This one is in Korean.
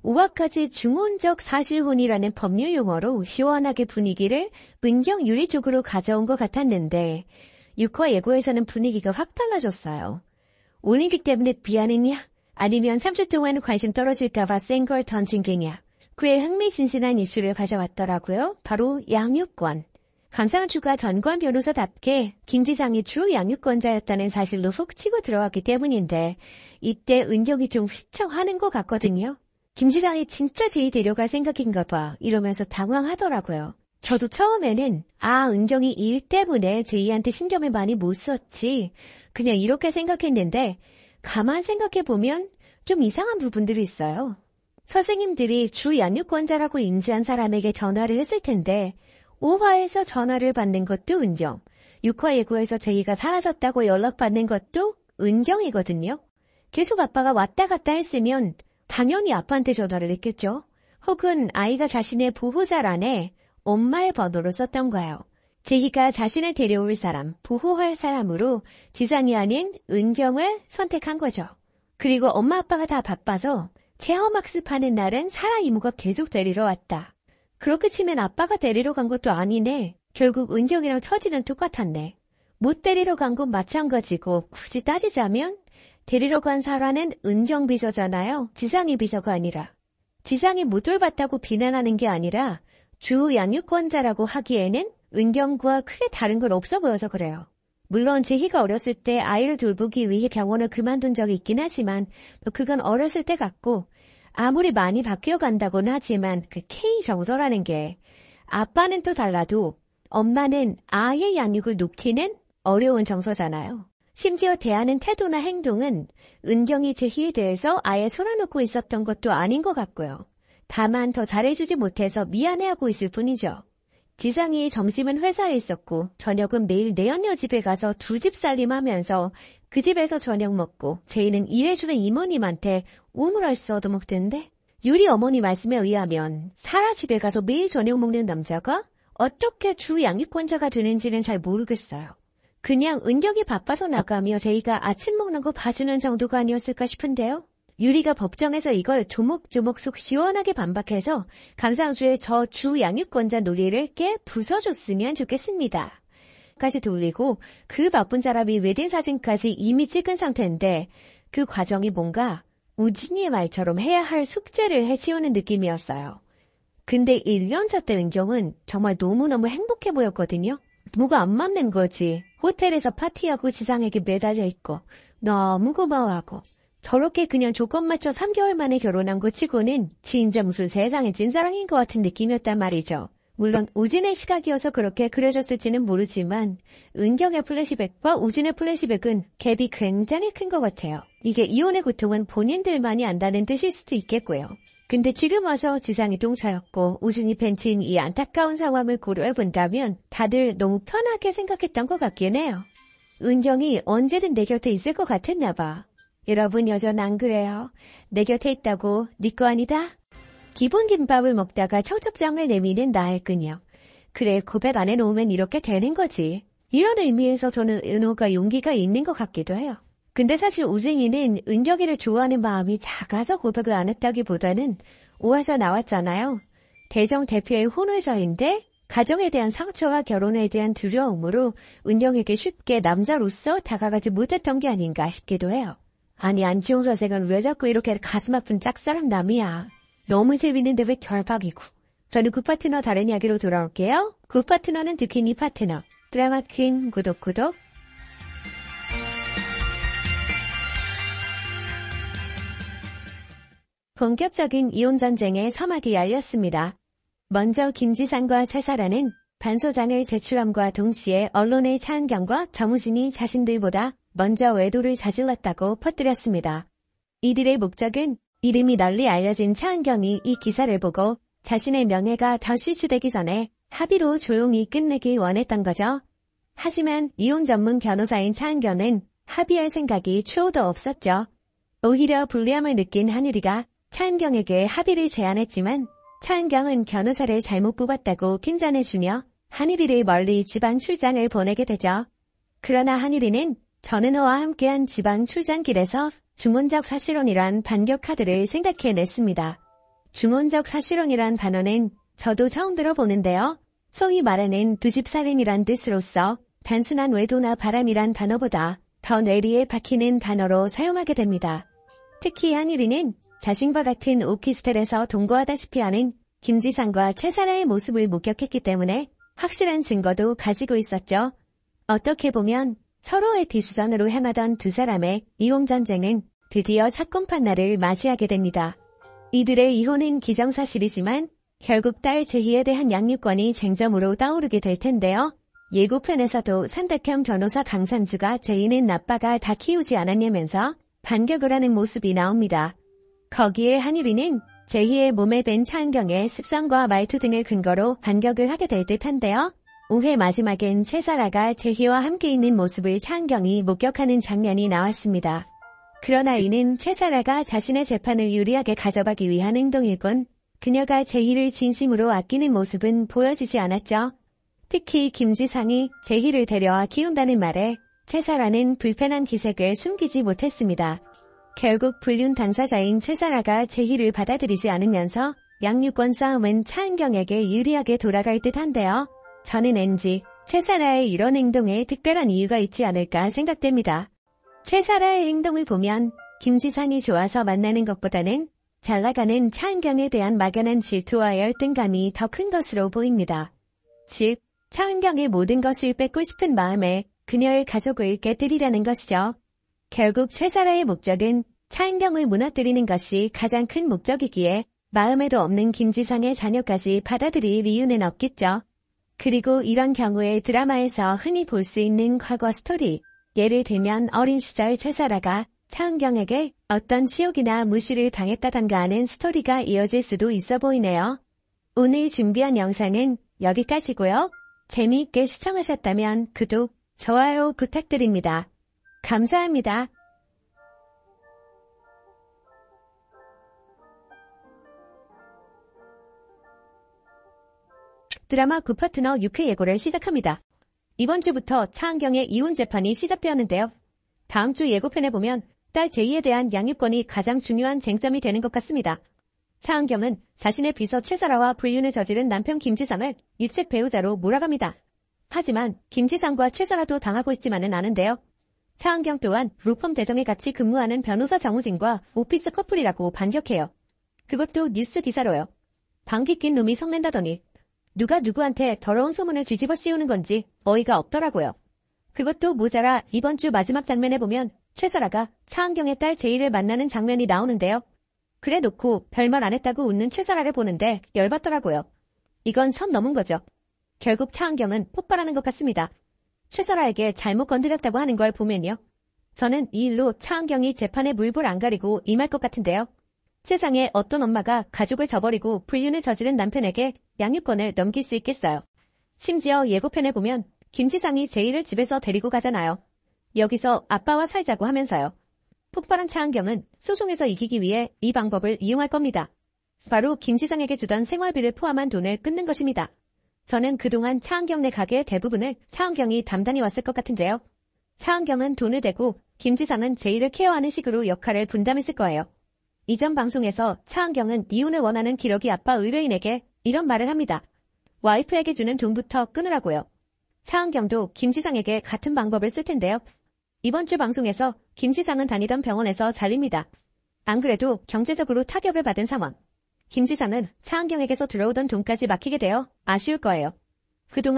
오화까지 중혼적 사실혼이라는 법률 용어로 시원하게 분위기를 은경 유리 쪽으로 가져온 것 같았는데 6화 예고에서는 분위기가 확 달라졌어요. 올림픽 때문에 비하느냐? 아니면 3주 동안 관심 떨어질까봐 센 걸 던진 게냐? 그의 흥미진진한 이슈를 가져왔더라고요. 바로 양육권. 감상주가 전관 변호사답게 김지상이 주 양육권자였다는 사실로 훅 치고 들어왔기 때문인데 이때 은경이 좀 휘청하는 것 같거든요. 김지상이 진짜 제이 데려갈 생각인가 봐 이러면서 당황하더라고요. 저도 처음에는 은경이 일 때문에 제이한테 신경을 많이 못 썼지 그냥 이렇게 생각했는데 가만 생각해보면 좀 이상한 부분들이 있어요. 선생님들이 주 양육권자라고 인지한 사람에게 전화를 했을 텐데 5화에서 전화를 받는 것도 은경, 6화 예고에서 제이가 사라졌다고 연락받는 것도 은경이거든요. 계속 아빠가 왔다 갔다 했으면 당연히 아빠한테 전화를 했겠죠. 혹은 아이가 자신의 보호자란에 엄마의 번호를 썼던 거예요. 제이가 자신을 데려올 사람, 보호할 사람으로 지상이 아닌 은경을 선택한 거죠. 그리고 엄마 아빠가 다 바빠서 체험학습하는 날은 사라 이모가 계속 데리러 왔다. 그렇게 치면 아빠가 데리러 간 것도 아니네. 결국 은경이랑 처지는 똑같았네. 못 데리러 간 건 마찬가지고 굳이 따지자면 데리러 간 사라는 은경 비서잖아요. 지상이 비서가 아니라. 지상이 못 돌봤다고 비난하는 게 아니라 주 양육권자라고 하기에는 은경과 크게 다른 건 없어 보여서 그래요. 물론 제희가 어렸을 때 아이를 돌보기 위해 병원을 그만둔 적이 있긴 하지만 그건 어렸을 때 같고 아무리 많이 바뀌어간다고는 하지만 그 K 정서라는 게 아빠는 또 달라도 엄마는 아이의 양육을 놓기는 어려운 정서잖아요. 심지어 대하는 태도나 행동은 은경이 제희에 대해서 아예 쏟아놓고 있었던 것도 아닌 것 같고요. 다만 더 잘해주지 못해서 미안해하고 있을 뿐이죠. 지상이 점심은 회사에 있었고 저녁은 매일 내연녀 집에 가서 두 집 살림하면서 그 집에서 저녁 먹고 제이는 일해주는 이모님한테 오므라이스 얻어먹던데 유리 어머니 말씀에 의하면 사라 집에 가서 매일 저녁 먹는 남자가 어떻게 주 양육권자가 되는지는 잘 모르겠어요. 그냥 은경이 바빠서 나가며 제이가 아침 먹는 거 봐주는 정도가 아니었을까 싶은데요. 유리가 법정에서 이걸 조목조목 속 시원하게 반박해서 감상주의 저 주 양육권자 논리를 깨 부숴줬으면 좋겠습니다. 까지 돌리고 그 바쁜 사람이 웨딩 사진까지 이미 찍은 상태인데 그 과정이 뭔가 우진이의 말처럼 해야 할 숙제를 해치우는 느낌이었어요. 근데 1년차 때 은경은 정말 너무너무 행복해 보였거든요. 뭐가 안 맞는 거지. 호텔에서 파티하고 지상에게 매달려 있고 너무 고마워하고 저렇게 그냥 조건 맞춰 3개월 만에 결혼한 거 치고는 진짜 무슨 세상의 찐사랑인 것 같은 느낌이었단 말이죠. 물론 우진의 시각이어서 그렇게 그려졌을지는 모르지만 은경의 플래시백과 우진의 플래시백은 갭이 굉장히 큰 것 같아요. 이게 이혼의 고통은 본인들만이 안다는 뜻일 수도 있겠고요. 근데 지금 와서 지상이 똥차였고 우진이 벤치인 이 안타까운 상황을 고려해본다면 다들 너무 편하게 생각했던 것 같긴 해요. 은경이 언제든 내 곁에 있을 것 같았나 봐. 여러분 여전 안 그래요? 내 곁에 있다고 네 거 아니다? 기본 김밥을 먹다가 청첩장을 내미는 나의 그녀. 그래 고백 안 해놓으면 이렇게 되는 거지. 이런 의미에서 저는 은호가 용기가 있는 것 같기도 해요. 근데 사실 우진이는 은경이를 좋아하는 마음이 작아서 고백을 안 했다기보다는 오해서 나왔잖아요. 대정 대표의 혼외자인데 가정에 대한 상처와 결혼에 대한 두려움으로 은경에게 쉽게 남자로서 다가가지 못했던 게 아닌가 싶기도 해요. 아니 안치홍 선생은 왜 자꾸 이렇게 가슴 아픈 짝사랑 남이야. 너무 재밌는데 왜 결박이고. 저는 굿파트너 다른 이야기로 돌아올게요. 굿파트너는 드키니 파트너. 드라마 퀸 구독. 본격적인 이혼전쟁의 서막이 열렸습니다. 먼저 김지상과 최사라는 반소장을 제출함과 동시에 언론의 차은경과 정우진이 자신들보다 먼저 외도를 저질렀다고 퍼뜨렸습니다. 이들의 목적은 이름이 널리 알려진 차은경이 이 기사를 보고 자신의 명예가 더 실추되기 전에 합의로 조용히 끝내기 원했던 거죠. 하지만 이혼 전문 변호사인 차은경은 합의할 생각이 추호도 없었죠. 오히려 불리함을 느낀 한유리가 차은경에게 합의를 제안했지만 차은경은 변호사를 잘못 뽑았다고 핀잔해주며 한유리를 멀리 지방 출장을 보내게 되죠. 그러나 한유리는 전은호와 함께한 지방 출장길에서 중문적 사실혼이란 반격 카드를 생각해냈습니다. 중원적 사실혼이란 단어는 저도 처음 들어보는데요. 소위 말하는 두집살인이란 뜻으로서 단순한 외도나 바람이란 단어보다 더 뇌리에 박히는 단어로 사용하게 됩니다. 특히 한유리는 자신과 같은 오피스텔에서 동거하다시피 하는 김지상과 최사라의 모습을 목격했기 때문에 확실한 증거도 가지고 있었죠. 어떻게 보면 서로의 뒤수전으로 향하던 두 사람의 이혼전쟁은 드디어 사건 날을 맞이하게 됩니다. 이들의 이혼은 기정사실이지만 결국 딸 제희에 대한 양육권이 쟁점으로 떠오르게 될 텐데요. 예고편에서도 산덕현 변호사 강산주가 제희는 아빠가 다 키우지 않았냐면서 반격을 하는 모습이 나옵니다. 거기에 한유리는 제희의 몸에 밴 차은경의 습성과 말투 등을 근거로 반격을 하게 될 듯한데요. 5회 마지막엔 최사라가 제희와 함께 있는 모습을 차은경이 목격하는 장면이 나왔습니다. 그러나 이는 최사라가 자신의 재판을 유리하게 가져가기 위한 행동일 뿐 그녀가 제희를 진심으로 아끼는 모습은 보여지지 않았죠. 특히 김지상이 제희를 데려와 키운다는 말에 최사라는 불편한 기색을 숨기지 못했습니다. 결국 불륜 당사자인 최사라가 제희를 받아들이지 않으면서 양육권 싸움은 차은경에게 유리하게 돌아갈 듯한데요. 저는 왠지 최사라의 이런 행동에 특별한 이유가 있지 않을까 생각됩니다. 최사라의 행동을 보면 김지상이 좋아서 만나는 것보다는 잘나가는 차은경에 대한 막연한 질투와 열등감이 더 큰 것으로 보입니다. 즉, 차은경의 모든 것을 뺏고 싶은 마음에 그녀의 가족을 깨뜨리려는 것이죠. 결국 최사라의 목적은 차은경을 무너뜨리는 것이 가장 큰 목적이기에 마음에도 없는 김지상의 자녀까지 받아들일 이유는 없겠죠. 그리고 이런 경우에 드라마에서 흔히 볼 수 있는 과거 스토리, 예를 들면 어린 시절 최사라가 차은경에게 어떤 치욕이나 무시를 당했다던가 하는 스토리가 이어질 수도 있어 보이네요. 오늘 준비한 영상은 여기까지고요. 재미있게 시청하셨다면 구독, 좋아요 부탁드립니다. 감사합니다. 드라마 굿파트너 6회 예고를 시작합니다. 이번 주부터 차은경의 이혼 재판이 시작되었는데요. 다음 주 예고편에 보면 딸 제희에 대한 양육권이 가장 중요한 쟁점이 되는 것 같습니다. 차은경은 자신의 비서 최사라와 불륜을 저지른 남편 김지상을 유책 배우자로 몰아갑니다. 하지만 김지상과 최사라도 당하고 있지만은 않은데요. 차은경 또한 로펌 대정에 같이 근무하는 변호사 정우진과 오피스 커플이라고 반격해요. 그것도 뉴스 기사로요. 방귀 낀 놈이 성낸다더니 누가 누구한테 더러운 소문을 뒤집어 씌우는 건지 어이가 없더라고요. 그것도 모자라 이번 주 마지막 장면에 보면 최사라가 차은경의 딸 제희를 만나는 장면이 나오는데요. 그래 놓고 별말 안 했다고 웃는 최사라를 보는데 열받더라고요. 이건 선 넘은 거죠. 결국 차은경은 폭발하는 것 같습니다. 최사라에게 잘못 건드렸다고 하는 걸 보면요. 저는 이 일로 차은경이 재판에 물불 안 가리고 임할 것 같은데요. 세상에 어떤 엄마가 가족을 저버리고 불륜을 저지른 남편에게 양육권을 넘길 수 있겠어요. 심지어 예고편에 보면 김지상이 제희를 집에서 데리고 가잖아요. 여기서 아빠와 살자고 하면서요. 폭발한 차은경은 소송에서 이기기 위해 이 방법을 이용할 겁니다. 바로 김지상에게 주던 생활비를 포함한 돈을 끊는 것입니다. 저는 그동안 차은경네 가게의 대부분을 차은경이 담당해 왔을 것 같은데요. 차은경은 돈을 대고 김지상은 제희를 케어하는 식으로 역할을 분담했을 거예요. 이전 방송에서 차은경은 이혼을 원하는 기러기 아빠 의뢰인에게 이런 말을 합니다. 와이프에게 주는 돈부터 끊으라고요. 차은경도 김지상에게 같은 방법을 쓸 텐데요. 이번 주 방송에서 김지상은 다니던 병원에서 잘립니다. 안 그래도 경제적으로 타격을 받은 상황. 김지상은 차은경에게서 들어오던 돈까지 막히게 되어 아쉬울 거예요. 그동안